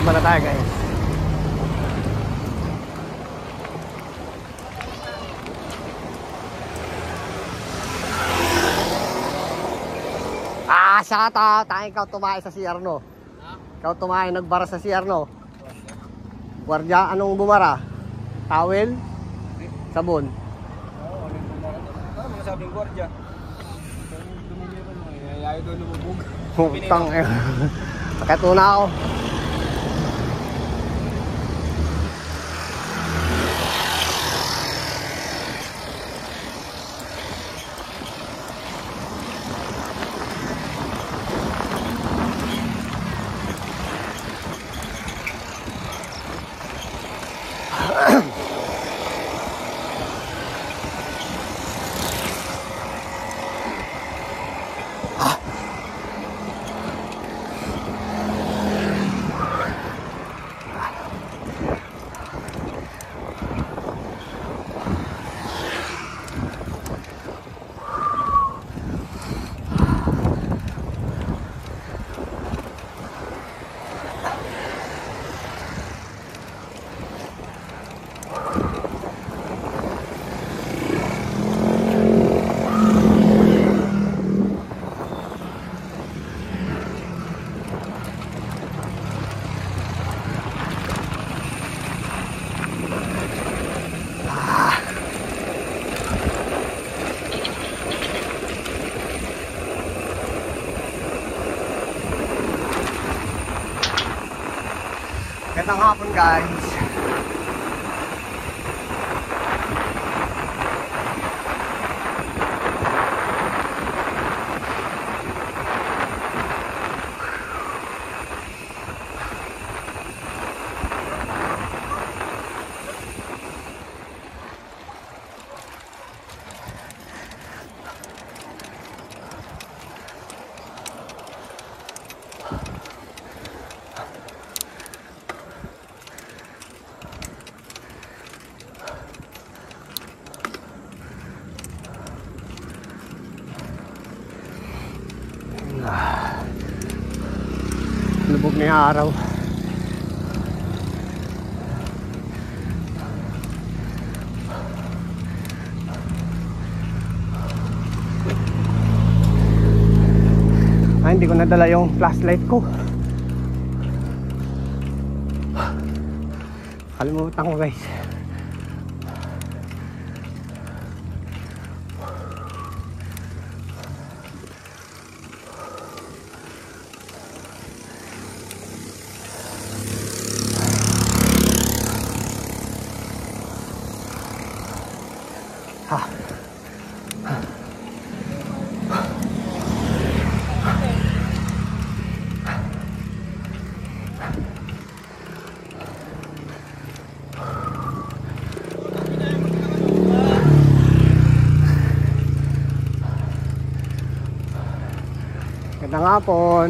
Magtakbo na tayo guys. Shout out, tayo ikaw tumae sa CR no. Ikaw tumae nagbara sa CR no. Guardia, anong bumara? Towel? Sabon? Oo, anong bumara? Ano mga sabing guardia? Ayaw doon lumubog. Putang eh. Sakit una ako. Magandang hapon guys. Lubog na yung araw. Hindi ko nadala yung flashlight ko. Kalimutan ko guys. Magandang hapon.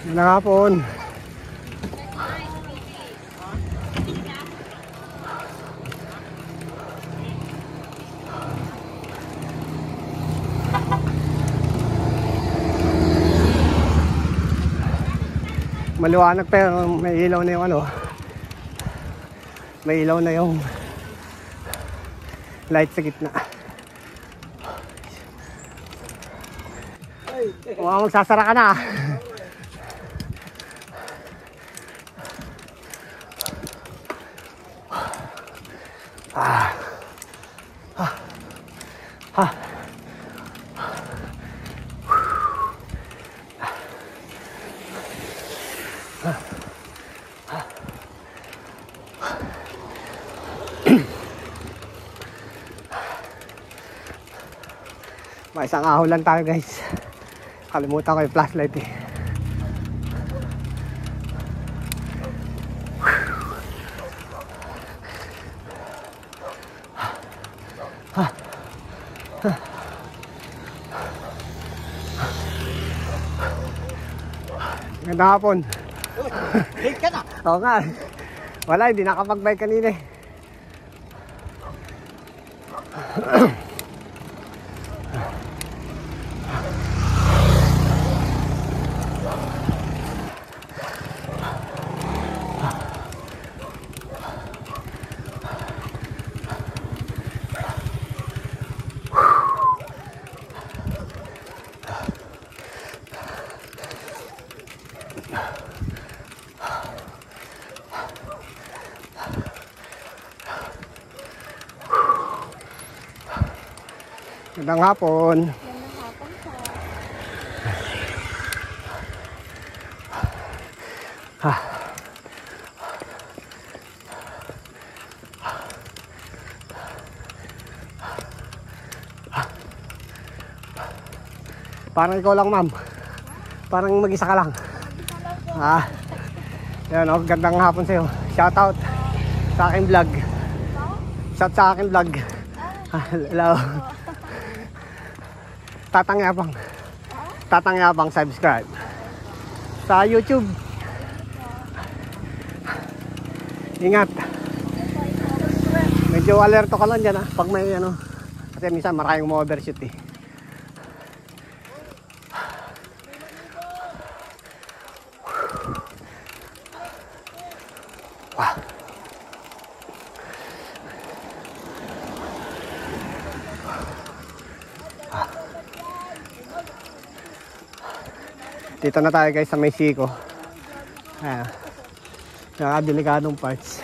Magandang hapon. Maliwanag pero may ilaw na yung ano. May ilaw na yung light sa gitna. Magsasara ka na. May isang ahon lang tayo guys. Kalimutan ko yung flashlight eh. Ganda hapon. Late ka na. Oo nga. Wala, hindi nakapag-bike kanina eh. Magandang hapon. Parang ikaw lang, ma'am. Parang mag-isa ka lang. Yan o, gandang hapon sa'yo. Shout out sa aking vlog. Shout sa aking vlog. Hello. Tatangyabang. Tatangyabang, subscribe. Sa YouTube. Ingat. Medyo alerto ka lang dyan pag may ano. Kasi minsan maraming mo-overshoot eh. Dito na tayo guys sa Mexico. Ayan. Nakakadelikadong parts.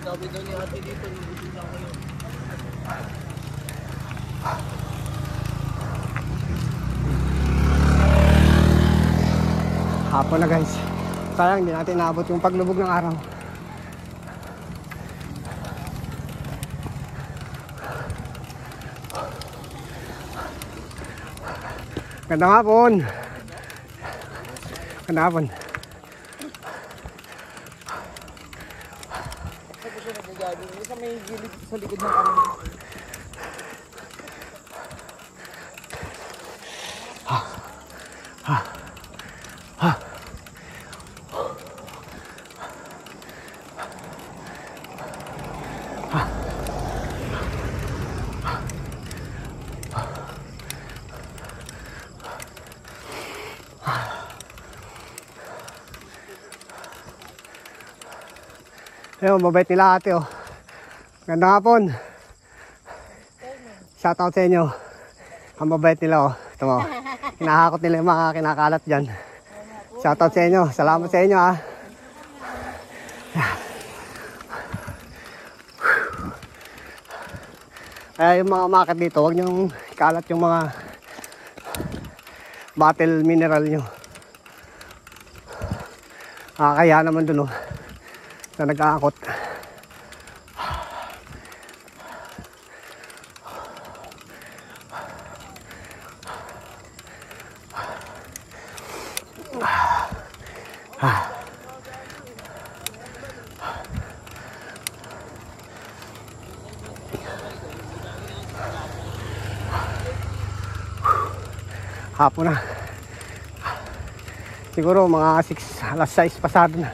Sabi daw ni ate dito, lubutin ako yun. Hapon na guys. Sayang hindi natin naabot yung paglubog ng araw. Gandang hapon. Gandang hapon. Saan ko siya nagagagawin? Sa may gilid sa likod ng kami. Ayun, mabait nila ate oh. Gandang hapon. Shoutout sa inyo. Ang mabait nila oh. Ito mo. Hinahakot nila yung mga kinakalat dyan. Shoutout sa inyo. Salamat sa inyo ah. Kaya yung mga market dito, huwag niyong kalat yung mga bottle mineral nyo. Kaya naman dun oh. Na nag-aakot. Hapon na. Siguro mga 6, alas 6 pasado na.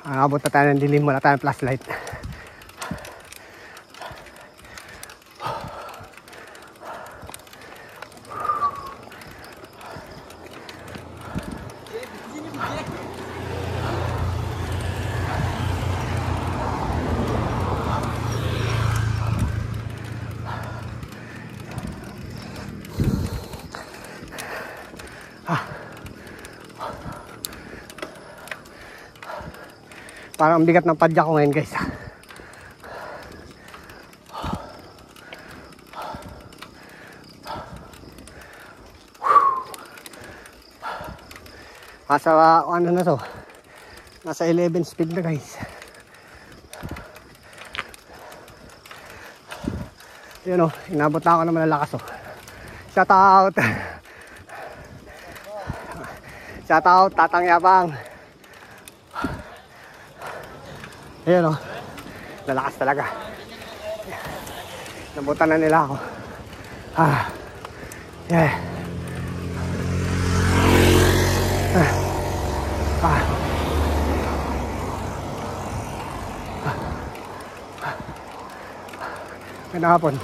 Abot na tayo ng dilim, wala tayong flashlight. Parang ang bigat ng padyak ko ngayon, guys. Ano na to? Nasa 11 speed na, guys. Yun o, inabot na ako ng malalakas o. Shout out! Shout out, Tatang Yabang! Ayan o, lalakas talaga. Nabutan na nila ako. Yeah. Magandang hapon.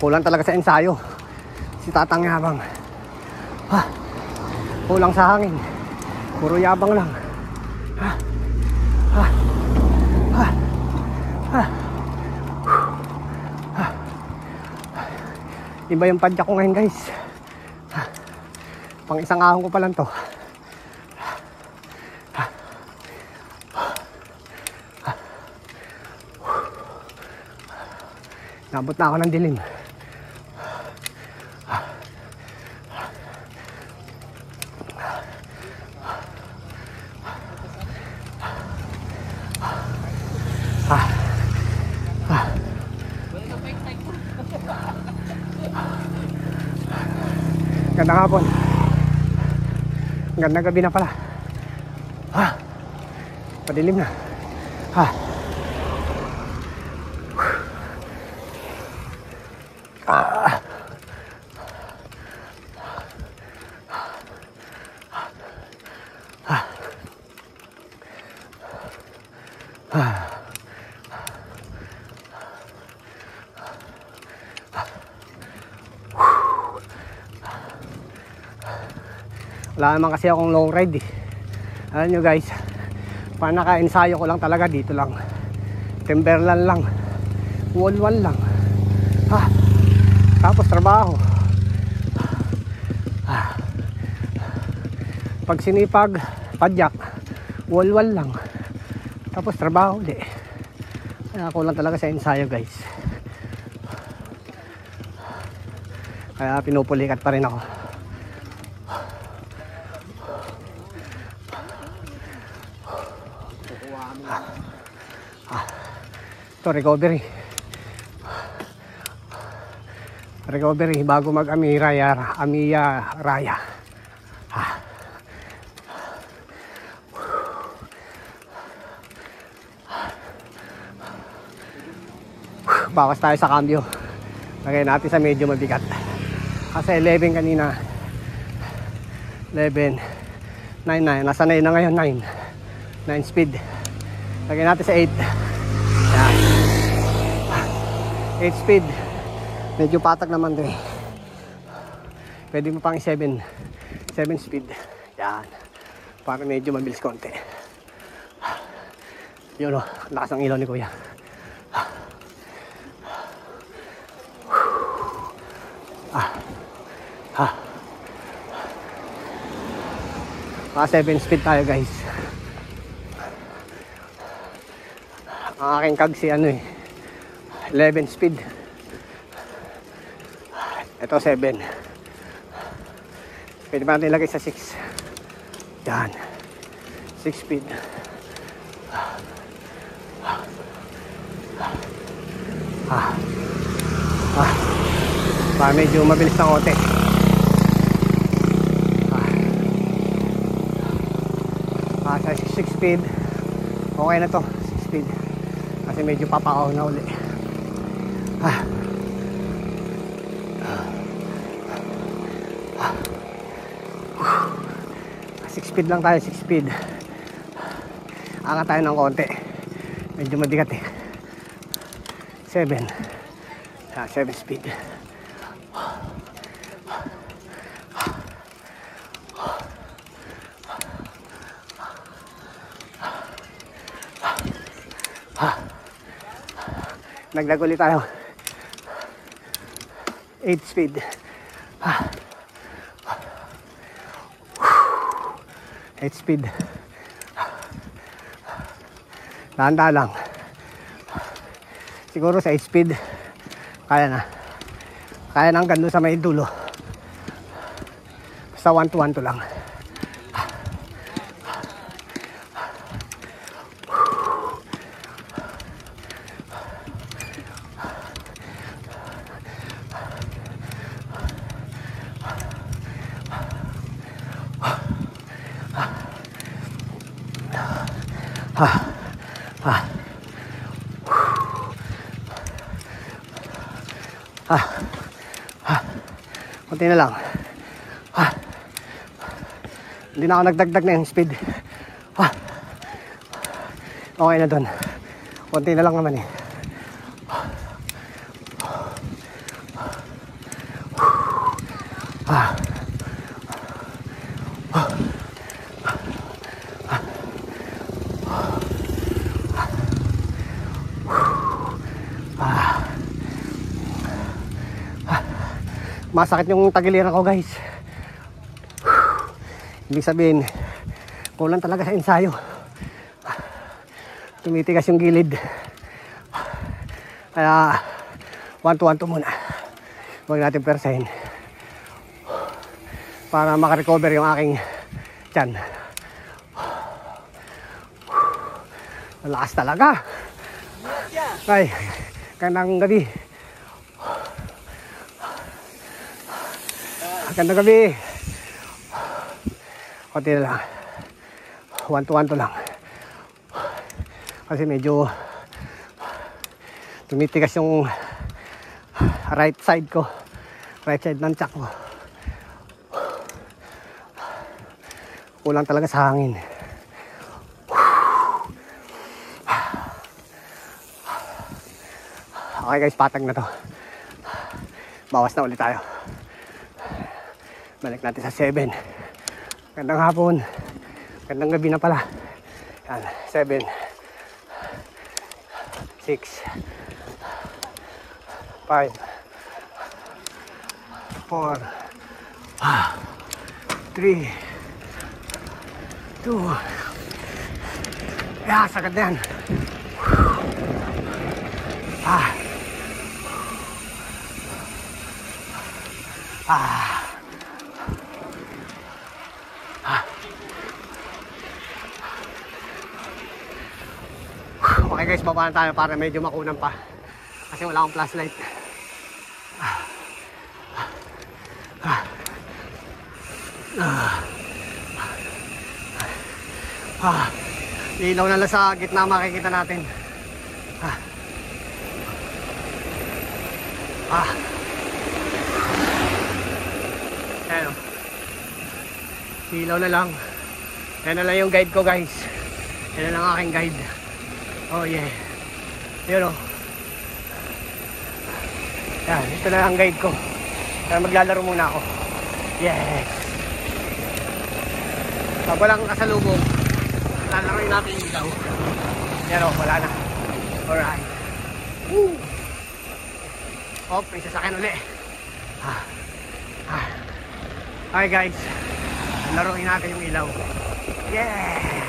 Kulang talaga sa ensayo si Tatang Yabang. Kulang sa hangin. Puro yabang lang. Iba yung padyak ko ngayon, guys. Pang isang ahon ko pa lang to. Nabot na ako ng dilim. Gandang hapon. Gandang gabi na pala. Padilim na. Wala naman kasi akong long ride eh. Alam nyo, guys, parang naka-ensayo ko lang talaga dito lang. Timberland lang, wall lang. Tapos trabaho. Pag sinipag, padyak, wall lang. Tapos trabaho ulit. Kaya ako lang talaga sa ensayo, guys. Kaya pinupulikat pa rin ako. Ito, recovery bago mag Amiya Raya. Bawas tayo sa cambio. Lagay natin sa medyo mabigat. Kasi 11 kanina. 11 9 nasa 9 na ngayon. 9 speed. Lagay natin sa 8. Yan. 8 speed. Medyo patag naman din. Pwede mo pang 7 speed. Yan. Para medyo mabilis konti. Yun o. Lakas ng ilaw ni Kuya. 7 speed tayo guys. Ang aking kagsi ano eh 11 speed. Ito 7. Pwede ba natin ilagay sa 6? Yan 6 speed. Medyo mabilis ng konti. Sa 6 speed okay na to. 6 speed kasi medyo papakaw na uli. 6 speed lang tayo. 6 speed angat tayo ng konti, medyo mabigat eh. 7 speed. Naglag ulit tayo. 8 speed. 8 speed. Dahan-dahan lang. Siguro sa 8 speed kaya na. Kaya na hanggang doon sa may dulo. Basta 1 to 1 to lang. Kunti na lang. Hindi na ako nagdagdag na yung speed. Okay na dun. Kunti na lang naman eh. Masakit yung tagiliran ko guys. Ibig sabihin kulang talaga sa ensayo. Tumitigas yung gilid. Kaya 1 to 1 to muna. Huwag natin persahin para makarecover yung aking tiyan. Malakas talaga. Ay, kanang gabi. Gandang gabi. Kunti na lang. 1 to 1 to lang. Kasi medyo tumitigas yung right side ko. Right side ng tiyak ko. Kulang talaga sa hangin. Okay guys, patag na to. Bawas na ulit tayo. Balik natin sa 7. Gandang hapon. Gandang gabi na pala. Yan, 7. 6. 5. 4. 3. 2. Yeah, sagad na yan. Okay guys, baba na tayo para medyo makunan pa. Kasi wala akong flashlight. Ilaw na lang sa gitna makikita natin. Ayan o. Ilaw na lang. Yan na lang yung guide ko guys. Yan na lang aking guide. Oh yeah. Yun o. Yan, ito na ang guide ko. Kaya maglalaro muna ako. Yes. Pag walang kasalubong, lalaroin natin yung ilaw. Yan o, wala na. Alright. Woo! Oh, may sasakyan uli. Okay guys, laruin natin yung ilaw. Yeah!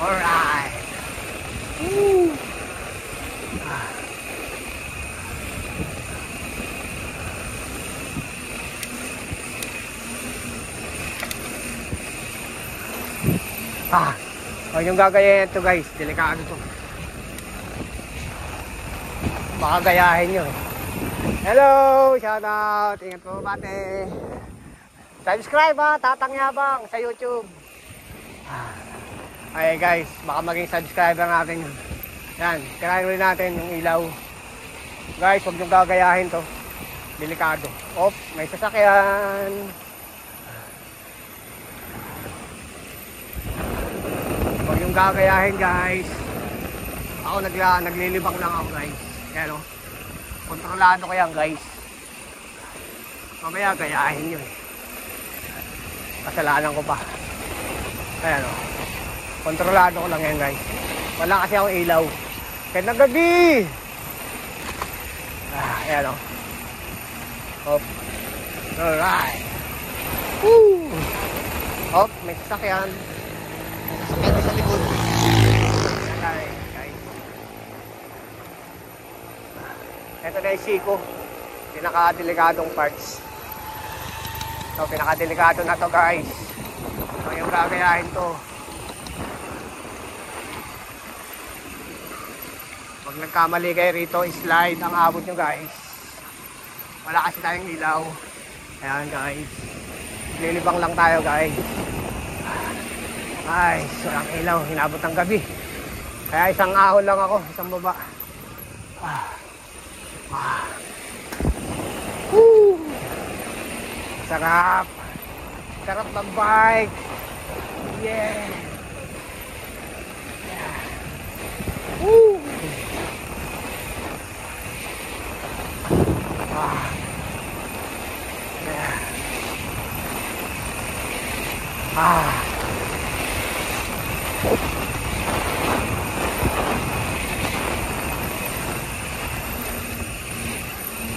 Alright! Woo! Huwag yung gagayahin ito guys, delikado to. Baka gayahin nyo eh. Hello! Shout out! Ingat po bate! Subscribe ha! Tatang Yabang sa YouTube! Ay guys, baka maging subscriber natin yun. Yan, tirahin ulit natin yung ilaw. Guys, huwag yung gagayahin to. Delikado. Oop, may sasakyan. Huwag yung gagayahin guys. Ako naglilibang lang ako guys. Kaya no, kontrolado ko yan guys. Mamaya gayahin nyo eh. Kasalanan ko pa. Kaya no, kontrolado ko lang yan guys. Wala kasi akong ilaw. Kahit na gabi. Ayan o. Hop. Alright. Woo! Hop, may sasakyan. May sasakyan sa likod. Ayan guys. Ito na yung siko. Pinaka-delikadong parts. So, pinaka-delikado na to guys. So, yung gagayahin to. Pag nagkamali kayo rito, slide ang abot nyo guys. Wala kasi tayong ilaw. Ayan guys. Lilibang lang tayo guys. Ay, walang ilaw. Hinabot ang gabi. Kaya isang ahon lang ako. Isang baba. Woo! Sarap. Sarap ng bike. Yeah. Woo!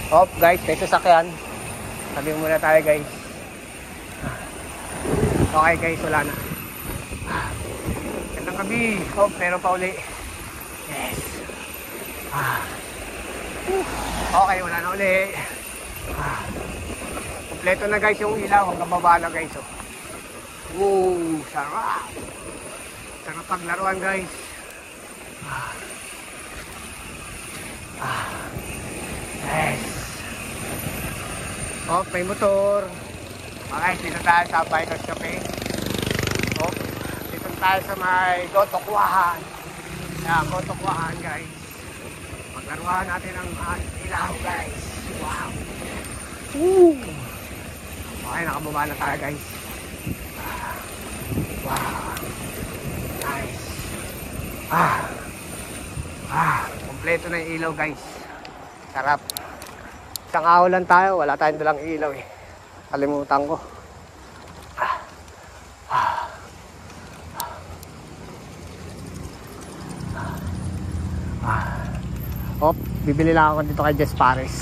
Hop guys, may sasakyan. Sabi muna tayo guys. Okay guys, wala na. Gandang gabi. Hop, meron pa uli. Yes. Okay, wala na uli. Kompleto na guys yung ilaw. Hanggang baba na guys. Woo, sarap. Sarap paglaruan guys. Yes. Oh, may motor. Okay, dito tayo sa Bikers Cafe. Oh, dito tayo sa may Gotokwahan. Yan, Gotokwahan guys. Paglaruan natin ang ilaw guys. Wow. Woo. Okay, nakababa na tayo guys. Wow. Nice. Kompleto na yung ilaw guys. Sarap. Isang ahon lang tayo, wala tayong dalang ilaw eh. Kalimutan ko. Hop, bibili lang ako dito kay Jess Pares.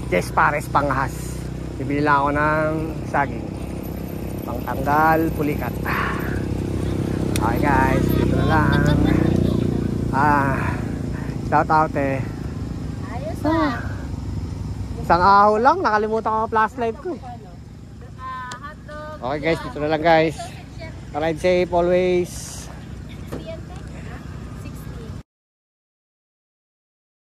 Jess Pares Pangahas. Bibili lang ako ng saging. Pangtanggal, pulikat. Okay guys, dito na lang. Shout out eh. Ayos ah. Isang ahon lang, nakalimutan ko ang flashlight ko. Hotdog. Okay guys, dito na lang guys. Ride safe always.